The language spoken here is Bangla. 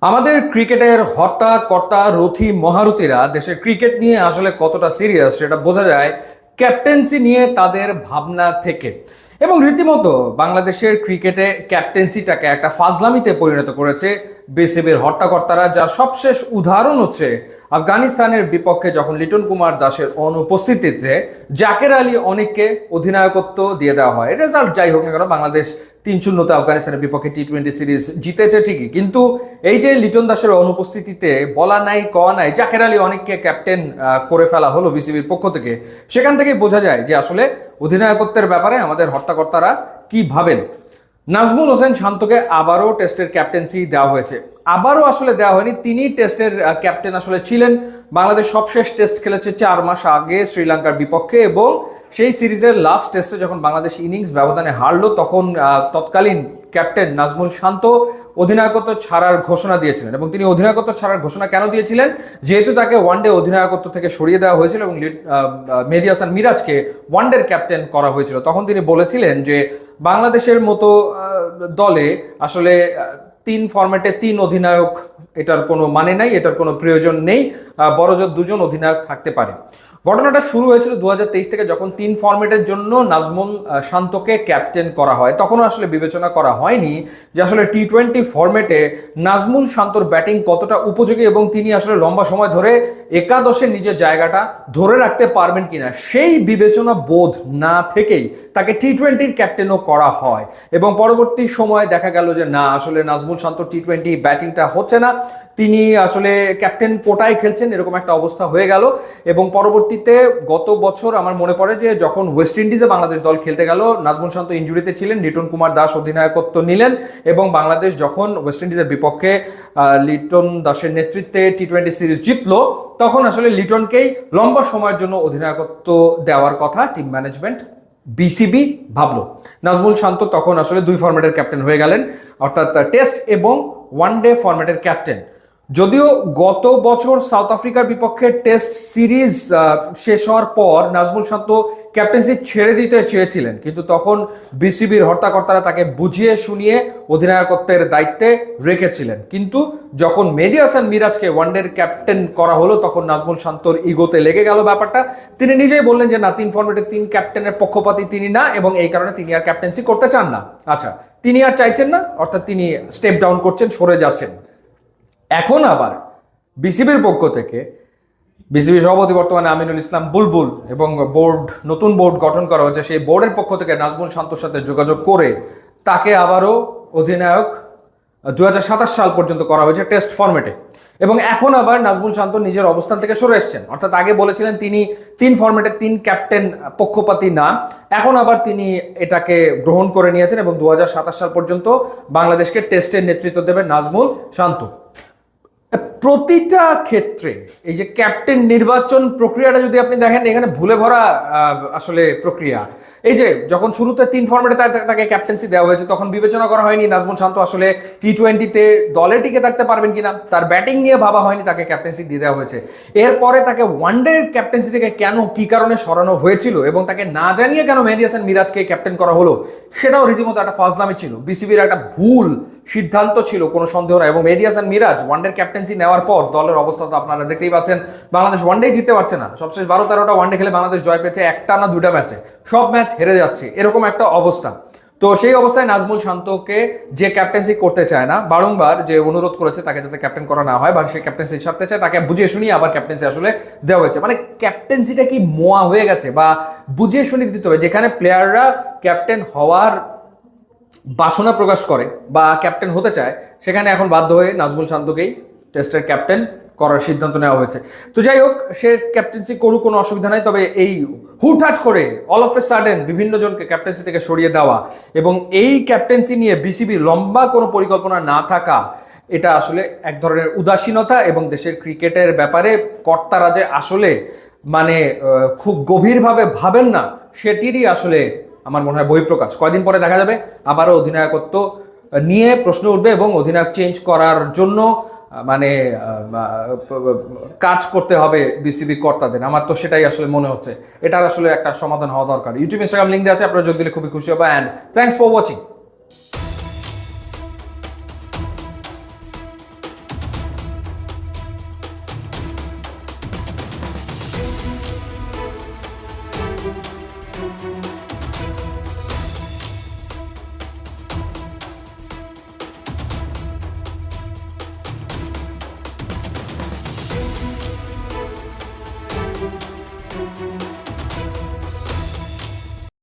আমাদের ক্রিকেটের হর্তা কর্তা রথী মহারথীরা দেশের ক্রিকেট নিয়ে আসলে কতটা সিরিয়াস সেটা বোঝা যায় ক্যাপ্টেন্সি নিয়ে তাদের ভাবনা থেকে। এবং রীতিমতো বাংলাদেশের ক্রিকেটে ক্যাপ্টেন্সিটাকে একটা ফাজলামিতে পরিণত করেছে বিসিবির হর্তাকর্তারা, যার সবশেষ উদাহরণ হচ্ছে আফগানিস্তানের বিপক্ষে যখন লিটন কুমার দাসের অনুপস্থিতিতে জাকের আলী অনেককে অধিনায়কত্ব দিয়ে দেওয়া হয়। রেজাল্ট যাই হোক না কেন, বাংলাদেশ 3-0 আফগানিস্তানের বিপক্ষে টি-20 সিরিজ জিতেছে ঠিকই, কিন্তু এই যে লিটন দাসের অনুপস্থিতিতে বলা নাই কওয়া নাই জাকের আলী অনেককে ক্যাপ্টেন করে ফেলা হলো বিসিবির পক্ষ থেকে। সেখান থেকে বোঝা যায় যে আসলে অধিনায়কত্বের ব্যাপারে আমাদের হর্তাকর্তারা কি ভাবেন। নাজমুল হোসেন শান্তকে আবারও টেস্টের ক্যাপ্টেন্সি দেওয়া হয়েছে। আবারও আসলে দেওয়া হয়নি, তিনি টেস্টের ক্যাপ্টেন আসলে ছিলেন। বাংলাদেশ সবশেষ টেস্ট খেলেছে 4 মাস আগে শ্রীলঙ্কার বিপক্ষে, এবং সেই সিরিজের লাস্ট টেস্টে যখন বাংলাদেশ ইনিংস ব্যবধানে হারলো তখন তৎকালীন ক্যাপ্টেন নাজমুল শান্ত অধিনায়কত্ব ছাড়ার ঘোষণা দিয়েছিলেন। এবং তিনি অধিনায়কত্ব ছাড়ার ঘোষণা কেন দিয়েছিলেন? যেহেতু তাকে ওয়ানডে অধিনায়কত্ব থেকে সরিয়ে দেওয়া হয়েছিল এবং মেহেদী হাসান মিরাজকে ওয়ানডের ক্যাপ্টেন করা হয়েছিল। তখন তিনি বলেছিলেন যে বাংলাদেশের মতো দলে আসলে 3 ফরম্যাটে 3 অধিনায়ক, এটার কোনো মানে নাই, এটার কোনো প্রয়োজন নেই, বড়জোর 2জন অধিনায়ক থাকতে পারে। ঘটনাটা শুরু হয়েছিল 2023 থেকে, যখন 3 ফরম্যাটের জন্য নাজমুল শান্তকে ক্যাপ্টেন করা হয়। তখনও আসলে বিবেচনা করা হয়নি যে আসলে টি-20 ফরম্যাটে নাজমুল শান্তর ব্যাটিং কতটা উপযোগী এবং তিনি আসলে লম্বা সময় ধরে একাদশে নিজের জায়গাটা ধরে রাখতে পারবেন কিনা। সেই বিবেচনা বোধ না থেকেই তাকে টি-20 ক্যাপ্টেনও করা হয়। এবং পরবর্তী সময় দেখা গেল যে না, আসলে নাজমুল শান্ত টি-20 ব্যাটিংটা হচ্ছে না, তিনি আসলে ক্যাপ্টেন কোটায় খেলছেন, এরকম একটা অবস্থা হয়ে গেল। এবং পরবর্তীতে গত বছর আমার মনে পড়ে যে যখন ওয়েস্ট ইন্ডিজে বাংলাদেশ দল খেলতে গেল, নাজমুল শান্ত ইনজুরিতে ছিলেন, লিটন কুমার দাস অধিনায়কত্ব নিলেন এবং বাংলাদেশ যখন ওয়েস্ট ইন্ডিজের বিপক্ষে লিটন দাসের নেতৃত্বে টি-20 সিরিজ জিতলো, তখন আসলে লিটনকেই লম্বা সময়ের জন্য অধিনায়কত্ব দেওয়ার কথা টিম ম্যানেজমেন্ট বিসিবি ভাবলো। নাজমুল শান্ত তখন আসলে 2 ফরম্যাটের ক্যাপ্টেন হয়ে গেলেন, অর্থাৎ টেস্ট এবং ওয়ানডে ফরম্যাটের ক্যাপ্টেন। যদিও গত বছর সাউথ আফ্রিকার বিপক্ষে টেস্ট সিরিজ শেষ হওয়ার পর নাজমুল শান্ত ক্যাপ্টেন্সি ছেড়ে দিতে চেয়েছিলেন, কিন্তু তখন বিসিবির হর্তাকর্তারা তাকে বুঝিয়ে শুনিয়ে অধিনায়কত্বের দায়িত্বে রেখেছিলেন। কিন্তু যখন মেহেদী হাসান মিরাজকে ওয়ানডের ক্যাপ্টেন করা হলো, তখন নাজমুল শান্তর ইগোতে লেগে গেল ব্যাপারটা। তিনি নিজেই বললেন যে না, 3 ফরম্যাটে 3 ক্যাপ্টেনের পক্ষপাতী তিনি না, এবং এই কারণে তিনি আর ক্যাপ্টেন্সি করতে চান না। আচ্ছা, তিনি আর চাইছেন না, অর্থাৎ তিনি স্টেপ ডাউন করছেন, সরে যাচ্ছেন। এখন আবার বিসিবির পক্ষ থেকে বিসিবি সভাপতি বর্তমানে আমিনুল ইসলাম বুলবুল এবং নতুন বোর্ড গঠন করা হয়েছে, সেই বোর্ডের পক্ষ থেকে নাজমুল শান্তর সাথে যোগাযোগ করে তাকে আবারও অধিনায়ক 2027 সাল পর্যন্ত করা হয়েছে টেস্ট ফরম্যাটে। এবং এখন আবার নাজমুল শান্ত নিজের অবস্থান থেকে সরে এসছেন, অর্থাৎ আগে বলেছিলেন তিনি 3 ফরম্যাটে 3 ক্যাপ্টেন পক্ষপাতী না, এখন আবার তিনি এটাকে গ্রহণ করে নিয়েছেন এবং 2027 সাল পর্যন্ত বাংলাদেশকে টেস্টের নেতৃত্ব দেবেন নাজমুল শান্ত। প্রতিটা ক্ষেত্রে এই যে ক্যাপ্টেন নির্বাচন প্রক্রিয়াটা যদি আপনি দেখেন, এখানে ভুলে ভরা আসলে প্রক্রিয়া। এই যে যখন শুরুতে 3 ফরম্যাটে তাকে ক্যাপ্টেন্সি দেওয়া হয়েছে, তখন বিবেচনা করা হয়নি নাজমুল শান্ত আসলে টি-20তে দলে টিকে থাকতে পারবেন কিনা, তার ব্যাটিং নিয়ে ভাবা হয়নি, তাকে ক্যাপ্টেন্সি দিয়ে দেওয়া হয়েছে। এরপরে তাকে ওয়ানডের ক্যাপ্টেন্সি থেকে কেন, কি কারণে সরানো হয়েছিল এবং তাকে না জানিয়ে কেন মেহেদী হাসান মিরাজকে ক্যাপ্টেন করা হলো, সেটাও রীতিমতো একটা ফাজলামি ছিল, বিসিবির একটা ভুল সিদ্ধান্ত ছিল, কোনো সন্দেহ নাই। এবং মেহেদী হাসান মিরাজ ওয়ানডের ক্যাপ্টেন্সি নেওয়ার পর দলের অবস্থা তো আপনারা দেখতেই পাচ্ছেন, বাংলাদেশ ওয়ানডেই জিততে পারছে না। সবশেষ 12-13টা ওয়ানডে খেলে বাংলাদেশ জয় পেয়েছে 1টা না 2টা ম্যাচে, সব ম্যাচ হেরে যাচ্ছে, এরকম একটা অবস্থা। তো সেই অবস্থায় নাজমুল শান্তকে যে ক্যাপ্টেন্সি করতে চায় না, বারংবার যে অনুরোধ করেছে তাকে যাতে ক্যাপ্টেন করা না হয় বা সে ক্যাপ্টেন্সি ছাড়তে চায়, তাকে বুঝিয়ে শুনিয়ে আবার ক্যাপ্টেন্সি আসলে দেওয়া হয়েছে। মানে ক্যাপ্টেন্সিটা কি মোয়া হয়ে গেছে, বা বুঝিয়ে শুনিয়ে দিতে হবে। যেখানে প্লেয়াররা ক্যাপ্টেন হওয়ার বাসনা প্রকাশ করে বা ক্যাপ্টেন হতে চায়, সেখানে এখন বাধ্য হয়ে নাজমুল শান্তকেই টেস্টের ক্যাপ্টেন করার সিদ্ধান্ত নেওয়া হয়েছে। তো যাই হোক, সে ক্যাপ্টেন্সি করুক, কোনো অসুবিধা নাই। তবে এই হুটহাট করে অল অফ এ সাডেন বিভিন্ন জনকে ক্যাপ্টেন্সি থেকে সরিয়ে দেওয়া এবং এই ক্যাপ্টেন্সি নিয়ে বিসিবি লম্বা কোনো পরিকল্পনা না থাকা, এটা আসলে এক ধরনের উদাসীনতা এবং দেশের ক্রিকেটের ব্যাপারে কর্তারা যে আসলে মানে খুব গভীরভাবে ভাবেন না, সেটিরই আসলে আমার মনে হয় বহিঃপ্রকাশ। কয়দিন পরে দেখা যাবে আবারও অধিনায়কত্ব নিয়ে প্রশ্ন উঠবে এবং অধিনায়ক চেঞ্জ করার জন্য মানে কাজ করতে হবে বিসিবি কর্তাদের। আমার তো সেটাই আসলে মনে হচ্ছে, এটার আসলে একটা সমাধান হওয়া দরকার। ইউটিউব ইনস্টাগ্রাম লিঙ্ক দেওয়া আছে, আপনারা যোগ দিলে খুবই খুশি হবে। And thanks for watching.